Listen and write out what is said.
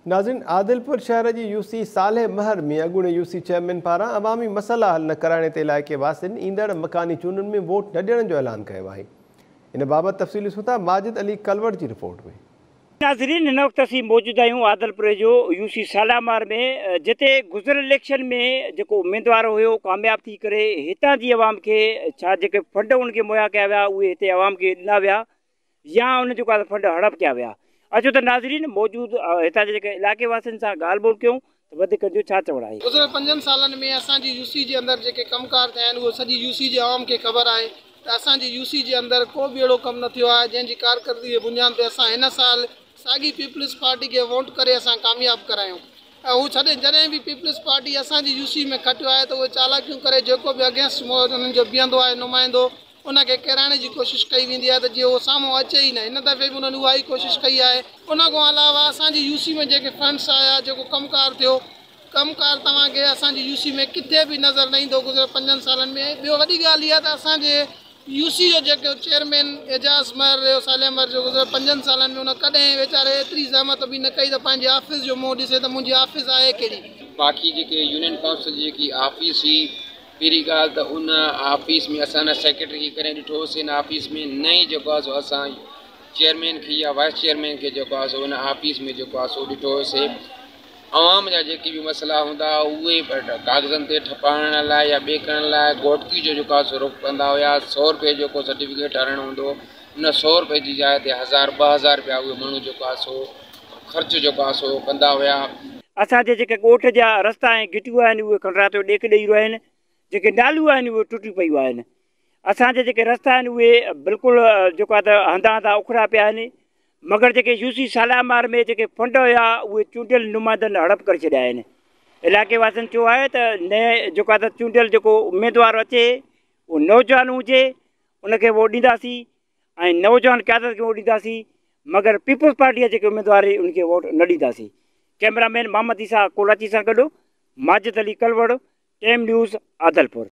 नाज़रीन, आदिलपुर शहर की यूसी सालेह महर में अॻूणे यूसी चेयरमैन पारां अवामी मसइला हल न कराइण ते इलाइक़े वासियुनि ईंदड़ मकानी चूंडनि में वोट न ॾियण जो ऐलान कयो आहे। इन बाबति तफ़सील ॾिसूं था माजिद अली कलवड़ जी रिपोर्ट में। नाज़रीन, हिन वक़्तु असीं मौजूद आहियूं आदिलपुर जो यूसी सालेह महर में, जिते गुज़िरियल इलेक्शन में जेको उम्मीदवार हुयो कामयाब थी करे हितां जी अवाम खे छा जेके फंड उनखे मुहैया कया विया उहे हिते अवाम खे ॾिना विया या उन जेका फंड हड़प कया विया। अचो त नाज़रीन मौजूद हितां जे जेके इलाइक़े वासियुनि सां ॻाल्हि ॿोल कयूं त वधीक जो छा चवणु आहे। गुज़िरियल 5 सालनि में असांजी यूसी जे अंदरि जेके कमकार थिया आहिनि उहो सॼी यूसी जे आवाम खे ख़बर आहे त असांजी यूसी जे अंदरि को बि अहिड़ो कमु न थियो आहे जंहिंजी कारकर्दगी जे बुनियाद ते असां हिन साल साॻी पीपल्स पार्टी खे वोट करे असां कामयाबु करायूं। ऐं हू छॾे जॾहिं बि पीपल्स पार्टी असांजी यूसी में खटियो आहे त उहे चालाकियूं करे जेको बि अगेंस्ट उन्हनि जो बीहंदो आहे नुमाइंदो उनखे किराइण जी कोशिशि कई वेंदी आहे त जीअं उहो साम्हूं अचे ई न। हिन दफ़े बि उन्हनि उहा ई कोशिशि कई आहे। उन खां अलावा असांजी यूसी में जेके फंड्स आया जेको कमकार थियो कमकार तव्हांखे असांजी यूसी में किथे बि नज़र न ईंदो गुज़िरियल 5 सालनि में। ॿियो वॾी ॻाल्हि इहा त असांजे यूसी जो जेको चेयरमैन एजाज़ महर रहियो सालेह महर जो गुज़िरियल 5 सालनि में उन कॾहिं वीचारे एतिरी ज़हमत बि न कई त पंहिंजे ऑफिस जो मुंहुं ॾिसे त मुंहिंजी ऑफिस आहे कहिड़ी। बाक़ी जेके यूनियन काउंसिल जी जेकी ऑफिस हुई पहिरीं ॻाल्हि त उन ऑफिस में असां सेक्रेटरी खे करे ॾिठोसीं। हिन ऑफिस में न ई जेको आहे सो असां चेयरमैन खे या वाइस चेयरमैन खे जेको आहे सो उन ऑफिस में जेको आहे सो ॾिठोसीं। आवाम जा जेके बि मसइला हूंदा उहे कागज़नि ते ठपाइण लाइ या ॿिए करण लाइ गोटकी जो जेको आहे सो रुख कंदा हुया। 100 रुपए जेको सर्टिफिकेट ठाहिणो हूंदो उन 100 रुपए जी जाइ ते 1000-2000 रुपया उहे माण्हू जेको आहे सो ख़र्च जेको आहे सो कंदा हुया। असांजे जेके ॻोठ जा रस्ता ऐं गिटियूं आहिनि उहे खंडरा ते ॾेख ॾेई रहिया आहिनि। जेके नालियूं आहिनि उहे टुटी पियूं आहिनि। असांजे जेके रस्ता आहिनि उहे बिल्कुलु जेको आहे त हंधा हंधा उखड़ा पिया आहिनि। मगर जेके यूसी सालेह महर में जेके फंड हुया उहे चूंडियल नुमाइंदनि हड़प करे छॾिया आहिनि। इलाइक़े वासियुनि चयो आहे त नए जेको आहे त चूंडियल जेको उमेदवार अचे उहो नौजवान हुजे उनखे वोट ॾींदासीं ऐं नौजवान क़यादत खे वोट ॾींदासीं, मगर पीपल्स पार्टी जा जेके उमेदवार उनखे वोट न ॾींदासीं। कैमरामैन मोहम्मद ईसा कोलाची सां गॾु माजिद अली कलवड़, टाइम न्यूज़ आदिलपुर।